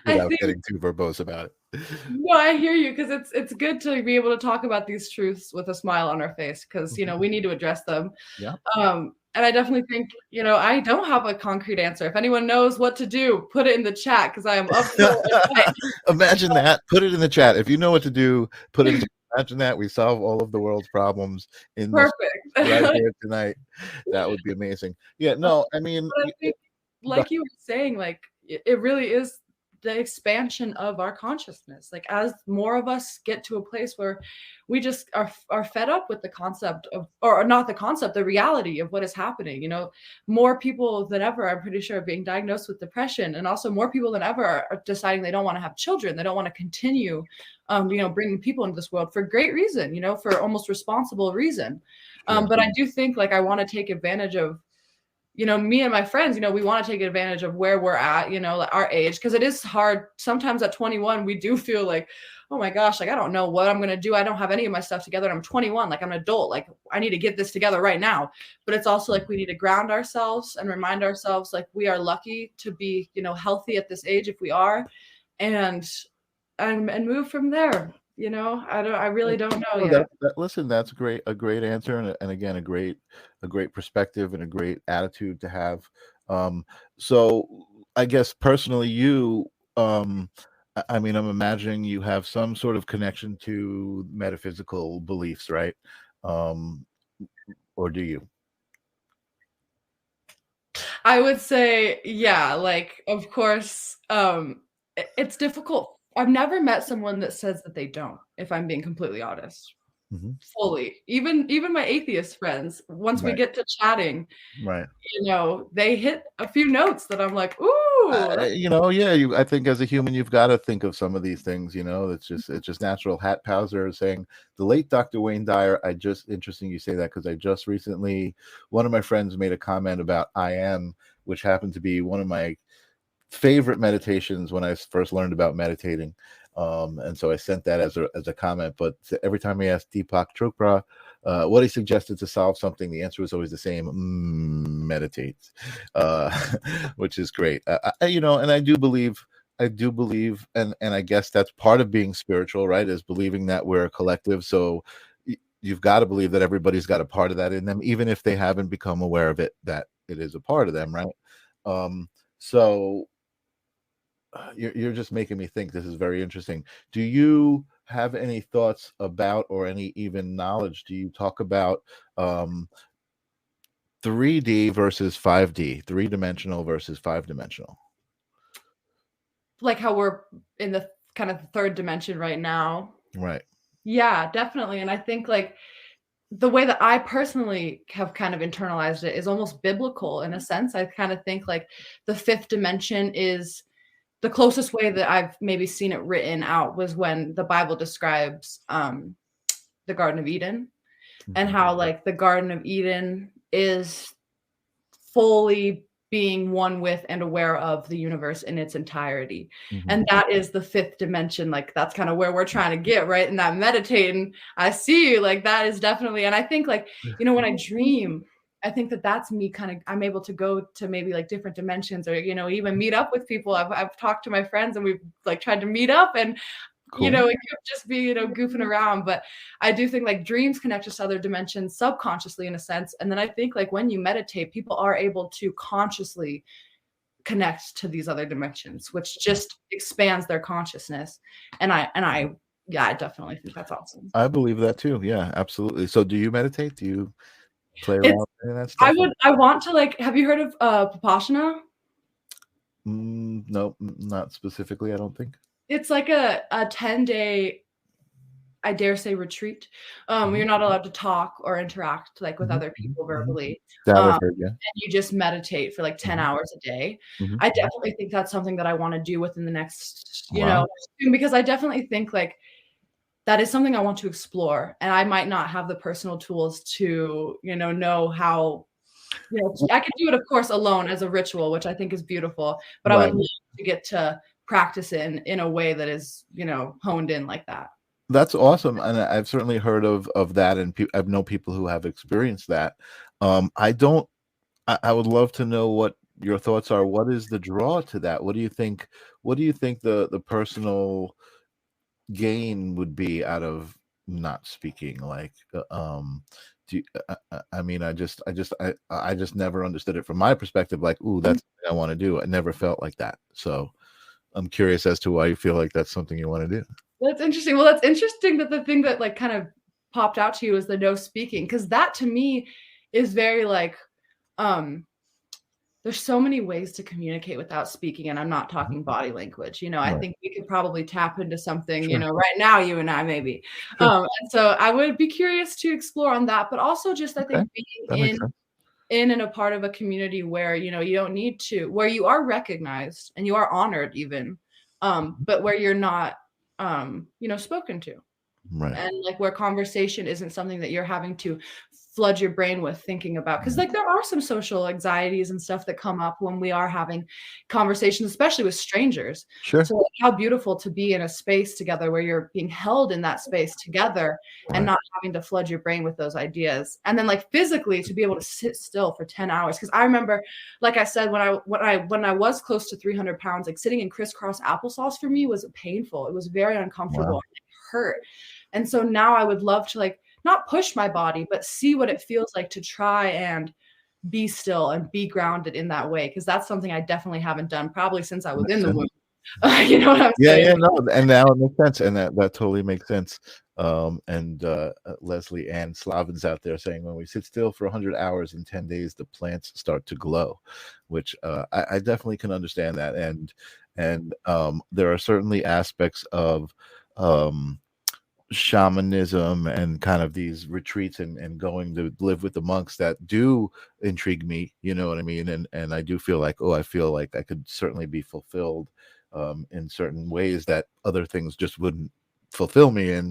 Without getting too verbose about it. No, I hear you, because it's good to be able to talk about these truths with a smile on our face, because we need to address them. Yeah. And I definitely think, I don't have a concrete answer. If anyone knows what to do, put it in the chat, because I am up for it. Imagine that. Put it in the chat. If you know what to do, put it in. Imagine that we solve all of the world's problems in this right here tonight. That would be amazing. Yeah. No, I mean, but I think, like you were saying, like, it really is the expansion of our consciousness. Like as more of us get to a place where we just are fed up with the concept of, or not the concept, the reality of what is happening. You know, more people than ever, I'm pretty sure, are being diagnosed with depression, and also more people than ever are deciding they don't want to have children. They don't want to continue, bringing people into this world for great reason, for almost responsible reason. But I do think like I want to take advantage of, me and my friends, we want to take advantage of where we're at, like our age, because it is hard. Sometimes at 21, we do feel like, oh my gosh, like I don't know what I'm going to do. I don't have any of my stuff together. I'm 21, like I'm an adult. Like I need to get this together right now. But it's also like we need to ground ourselves and remind ourselves like we are lucky to be, healthy at this age if we are, and move from there. I really don't know yet. Listen, that's a great answer, and again, a great perspective and a great attitude to have. So I guess personally, you, I mean, I'm imagining you have some sort of connection to metaphysical beliefs, right? Or do you? I would say, yeah, like, of course, it's difficult. I've never met someone that says that they don't, if I'm being completely honest. Mm-hmm. Fully. Even my atheist friends, once we get to chatting, right, they hit a few notes that I'm like, ooh. I think as a human, you've got to think of some of these things. It's just natural. Hat Pauser is saying the late Dr. Wayne Dyer. Interesting you say that, because I just recently, one of my friends made a comment about I am, which happened to be one of my favorite meditations when I first learned about meditating. And so I sent that as a comment. But every time I asked Deepak Chopra what he suggested to solve something, the answer was always the same: meditate, which is great. And I do believe, and I guess that's part of being spiritual, right? Is believing that we're a collective. So you've got to believe that everybody's got a part of that in them, even if they haven't become aware of it, that it is a part of them, right? So you're just making me think. This is very interesting. Do you have any thoughts about, or any even knowledge? Do you talk about 3D versus 5D, 3-dimensional versus 5-dimensional? Like how we're in the kind of third dimension right now. Right. Yeah, definitely. And I think like the way that I personally have kind of internalized it is almost biblical in a sense. I kind of think like the fifth dimension is the closest way that I've maybe seen it written out was when the Bible describes the Garden of Eden, and how like the Garden of Eden is fully being one with and aware of the universe in its entirety. Mm-hmm. And that is the fifth dimension. Like that's kind of where we're trying to get, right? And that meditating, I see you, like that is definitely, and I think like, when I dream, I think that that's me kind of, I'm able to go to maybe like different dimensions, or, even meet up with people. I've talked to my friends and we've like tried to meet up, and, Cool. It could just be, goofing around. But I do think like dreams connect us to other dimensions subconsciously in a sense. And then I think like when you meditate, people are able to consciously connect to these other dimensions, which just expands their consciousness. And I definitely think that's awesome. I believe that too. Yeah, absolutely. So do you meditate? Do you play around with that stuff? I want to, like, have you heard of Vipassana? No, not specifically, I don't think. It's like a 10-day, I dare say, retreat. You're not allowed to talk or interact like with other people verbally. I've heard, yeah. And you just meditate for like 10 hours a day. I definitely think that's something that I want to do within the next, because I definitely think like that is something I want to explore. And I might not have the personal tools to, know how, I can do it, of course, alone as a ritual, which I think is beautiful, but I would love to get to practice it in a way that is, honed in like that. That's awesome. And I've certainly heard of that. And I've known people who have experienced that. I would love to know what your thoughts are. What is the draw to that? What do you think the personal gain would be out of not speaking? Like, I mean, I just never understood it from my perspective. Like, ooh, that's what I want to do. I never felt like that. So I'm curious as to why you feel like that's something you want to do. That's interesting. Well, that's interesting that the thing that like kind of popped out to you is the no speaking, because that to me is very like, there's so many ways to communicate without speaking, and I'm not talking body language. I Right. think we could probably tap into something, Sure. right now, you and I maybe. Sure. And so I would be curious to explore on that, but also just I Okay. think being That makes sense. in and a part of a community where you don't need to, where you are recognized and you are honored even, but where you're not spoken to, Right. and like where conversation isn't something that you're having to flood your brain with thinking about, because like there are some social anxieties and stuff that come up when we are having conversations, especially with strangers. Sure. So like, how beautiful to be in a space together where you're being held in that space together and Right. not having to flood your brain with those ideas, and then like physically to be able to sit still for 10 hours, because I remember, like I said, when I was close to 300 pounds, like sitting in crisscross applesauce for me was painful. It was very uncomfortable. Wow. It hurt. And so now I would love to like not push my body, but see what it feels like to try and be still and be grounded in that way, because that's something I definitely haven't done probably since I That was in makes the sense. womb. You know what I'm Yeah, saying? yeah, no, and now it makes sense, and that totally makes sense. And Leslie Ann Slavin's out there saying, when we sit still for 100 hours in 10 days, the plants start to glow, which I definitely can understand that. And there are certainly aspects of um, shamanism and kind of these retreats and going to live with the monks that do intrigue me, you know what I mean? And I do feel like, I feel like I could certainly be fulfilled in certain ways that other things just wouldn't fulfill me in,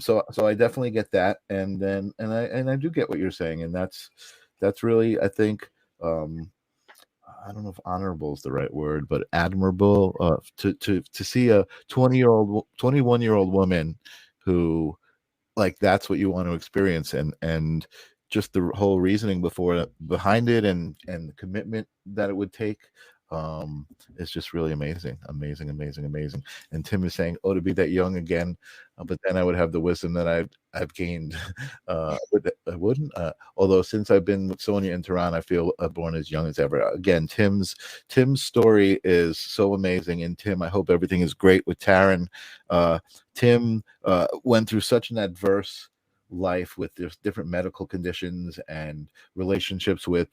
so I definitely get that. And I do get what you're saying, and that's really, I think, I don't know if honorable is the right word, but admirable, to see a 21-year-old woman who, like, that's what you want to experience, and just the whole reasoning behind it, and the commitment that it would take, is just really amazing, amazing, amazing, amazing. And Tim is saying, to be that young again, but then I would have the wisdom that I've gained. I wouldn't, although since I've been with Sonia in Tehran, I feel born as young as ever. Again, Tim's story is so amazing, and Tim, I hope everything is great with Taryn. Tim went through such an adverse life with different medical conditions and relationships with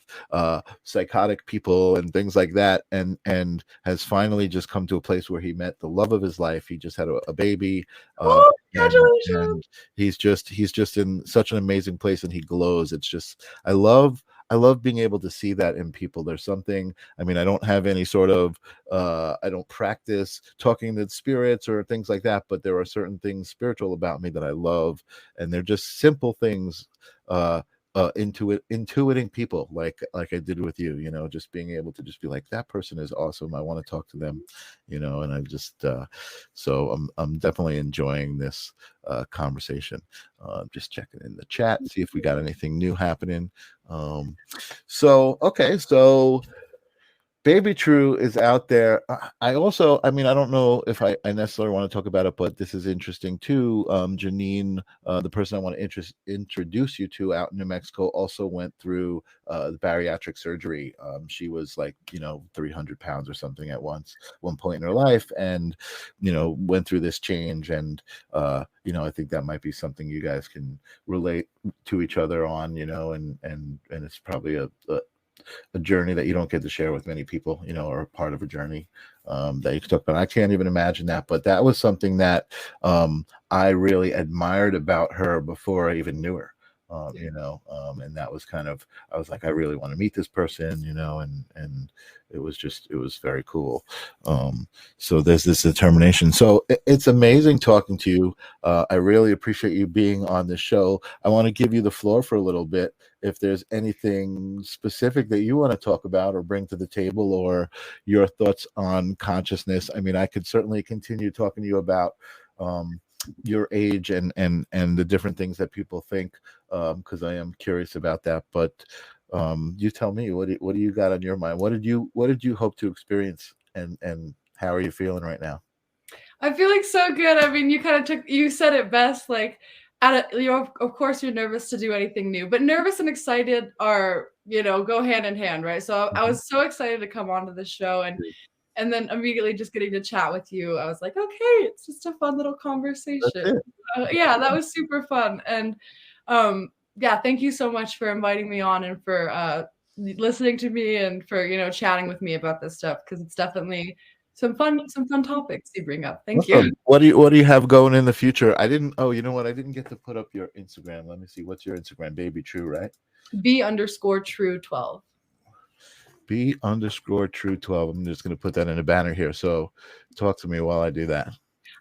psychotic people and things like that, and has finally just come to a place where he met the love of his life. He just had a baby, Oh, and congratulations. he's just in such an amazing place, and he glows. It's just, I love being able to see that in people. There's something, I mean, I don't have any sort of I don't practice talking to spirits or things like that, but there are certain things spiritual about me that I love, and they're just simple things, intuiting people, like I did with you, just being able to just be like, that person is awesome, I want to talk to them, and I just so I'm definitely enjoying this conversation. Just checking in the chat, see if we got anything new happening. So okay, so Baby True is out there. I mean, I don't know if I necessarily want to talk about it, but this is interesting too. Janine, the person I want to introduce you to out in New Mexico, also went through the bariatric surgery. She was like, 300 pounds or something at one point in her life, and, went through this change. And, I think that might be something you guys can relate to each other on, and it's probably a journey that you don't get to share with many people, or a part of a journey that you can talk about. I can't even imagine that, but that was something that I really admired about her before I even knew her. And that was kind of, I was like, I really want to meet this person, and it was very cool. So there's this determination. So it's amazing talking to you. I really appreciate you being on the show. I want to give you the floor for a little bit. If there's anything specific that you want to talk about or bring to the table, or your thoughts on consciousness. I mean, I could certainly continue talking to you about your age and the different things that people think, because I am curious about that. But you tell me, what do you got on your mind? What did you hope to experience, and how are you feeling right now? I'm feeling so good. I mean, you said it best. Like, of course, you're nervous to do anything new, but nervous and excited are, go hand in hand, right? So I was so excited to come onto the show, and then immediately just getting to chat with you, I was like, okay, it's just a fun little conversation. That's it. Yeah, that was super fun. And yeah, thank you so much for inviting me on and for listening to me and for, chatting with me about this stuff, because it's definitely some fun topics you bring up. Thank you. Awesome. What do you have going in the future? I didn't. Oh, you know what? I didn't get to put up your Instagram. Let me see. What's your Instagram? Baby True, right? B_true12. B_true12. I'm just going to put that in a banner here. So talk to me while I do that.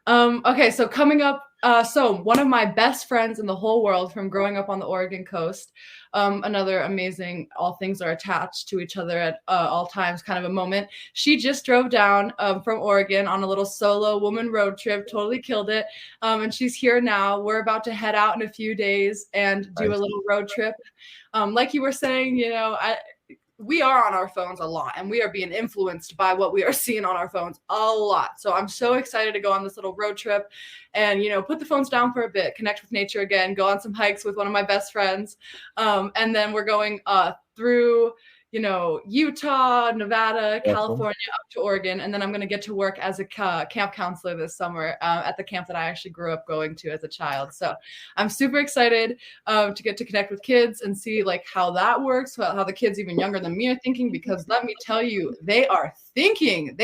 Okay, so coming up, so one of my best friends in the whole world from growing up on the Oregon coast, another amazing, all things are attached to each other at all times kind of a moment. She just drove down from Oregon on a little solo woman road trip, totally killed it. And she's here now. We're about to head out in a few days and do a little road trip. Like you were saying, we are on our phones a lot, and we are being influenced by what we are seeing on our phones a lot. So I'm so excited to go on this little road trip and, put the phones down for a bit, connect with nature again, go on some hikes with one of my best friends. And then we're going through, Utah, Nevada, California, up to Oregon. And then I'm going to get to work as a camp counselor this summer at the camp that I actually grew up going to as a child. So I'm super excited to get to connect with kids and see like how that works, how the kids even younger than me are thinking, because let me tell you, they are thinking.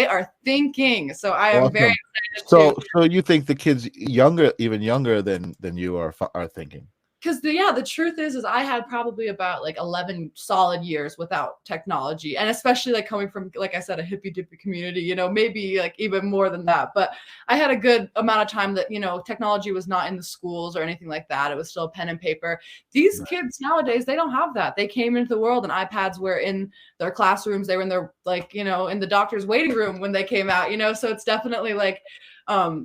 So I am very excited. So you think the kids even younger than you are thinking? Because the truth is I had probably about like 11 solid years without technology, and especially like coming from, like I said, a hippy dippy community, maybe like even more than that. But I had a good amount of time that, technology was not in the schools or anything like that. It was still pen and paper. These kids nowadays, they don't have that. They came into the world and iPads were in their classrooms. They were in their, like, in the doctor's waiting room when they came out, so it's definitely like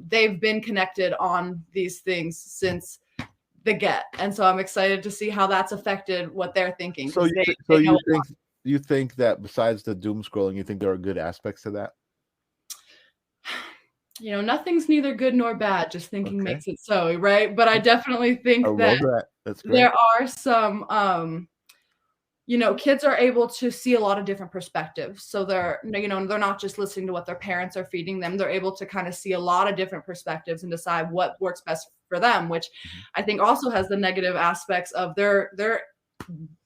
they've been connected on these things since the get. And so I'm excited to see how that's affected what they're thinking. So you think that besides the doom scrolling, you think there are good aspects to that? Nothing's neither good nor bad, just thinking makes it so, right? But I definitely think that that's great. There are some kids are able to see a lot of different perspectives. So they're not just listening to what their parents are feeding them. They're able to kind of see a lot of different perspectives and decide what works best for them, which I think also has the negative aspects of they're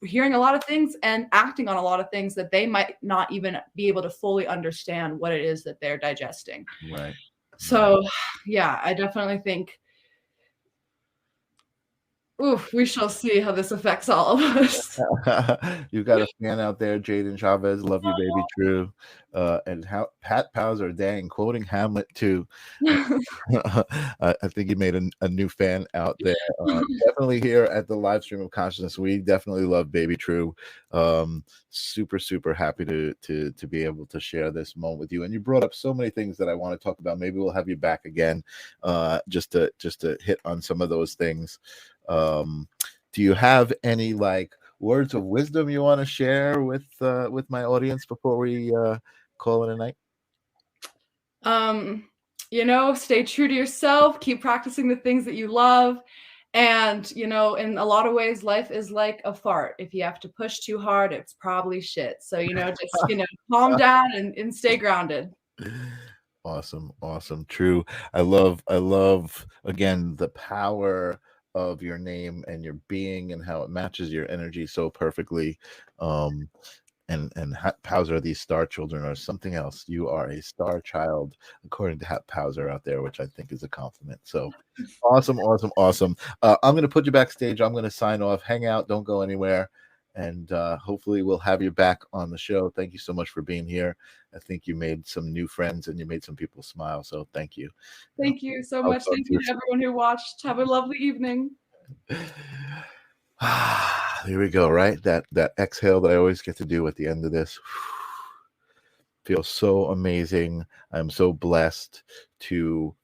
hearing a lot of things and acting on a lot of things that they might not even be able to fully understand what it is that they're digesting. Right. So yeah, I definitely think we shall see how this affects all of us. You got a fan out there, Jaden Chavez. Love you, baby true. And Pat Pauser, dang, quoting Hamlet too. I think you made a new fan out there. Definitely here at the live stream of consciousness. We definitely love baby true. Super happy to be able to share this moment with you. And you brought up so many things that I want to talk about. Maybe we'll have you back again, just to hit on some of those things. Do you have any like words of wisdom you want to share with my audience before we call it a night? Stay true to yourself, keep practicing the things that you love. And, in a lot of ways, life is like a fart. If you have to push too hard, it's probably shit. So, just, calm down and stay grounded. Awesome. True. I love again the power of your name and your being and how it matches your energy so perfectly. And Pauser, these star children are something else. You are a star child, according to Hap Pauser out there, which I think is a compliment. So awesome. I'm going to put you backstage. I'm going to sign off. Hang out. Don't go anywhere. And hopefully we'll have you back on the show. Thank you so much for being here. I think you made some new friends and you made some people smile. So thank you. Thank you so much. Thank you to everyone who watched. Have a lovely evening. Here we go, right? That exhale that I always get to do at the end of this. Feels so amazing. I'm so blessed to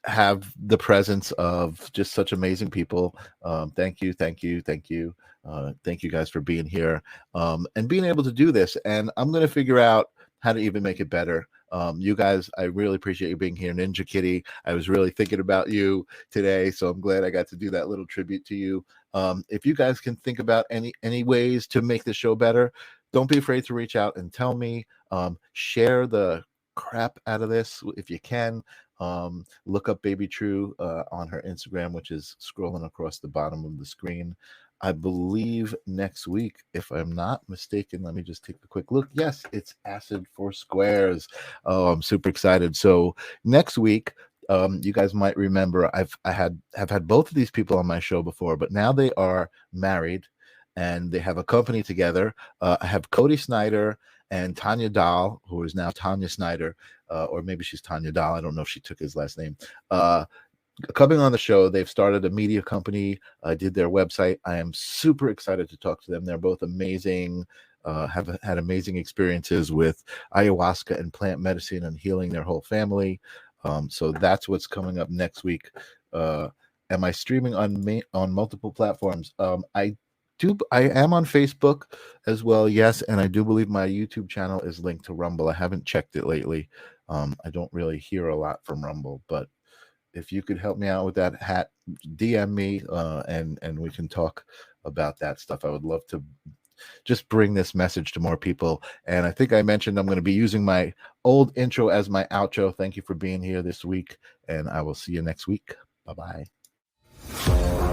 have the presence of just such amazing people. Thank you. Thank you guys for being here and being able to do this. And I'm going to figure out how to even make it better. You guys, I really appreciate you being here. Ninja Kitty, I was really thinking about you today, so I'm glad I got to do that little tribute to you. If you guys can think about any ways to make the show better, don't be afraid to reach out and tell me. Share the crap out of this if you can. Look up Baby True on her Instagram, which is scrolling across the bottom of the screen. I believe next week, if I'm not mistaken. Let me just take a quick look. Yes, it's Acid for Squares. Oh, I'm super excited. So next week, you guys might remember have had both of these people on my show before, but now they are married and they have a company together. I have Cody Snyder and Tanya Dahl, who is now Tanya Snyder, or maybe she's Tanya Dahl. I don't know if she took his last name. Coming on the show. They've started a media company, did their website. I am super excited to talk to them. They're both amazing, have had amazing experiences with ayahuasca and plant medicine and healing their whole family. So that's what's coming up next week. Am I streaming on multiple platforms? I am on Facebook as well, yes, and I do believe my YouTube channel is linked to Rumble. I haven't checked it lately. I don't really hear a lot from Rumble, but if you could help me out with that, hat, DM me, and we can talk about that stuff. I would love to just bring this message to more people. And I think I mentioned I'm going to be using my old intro as my outro. Thank you for being here this week, and I will see you next week. Bye-bye.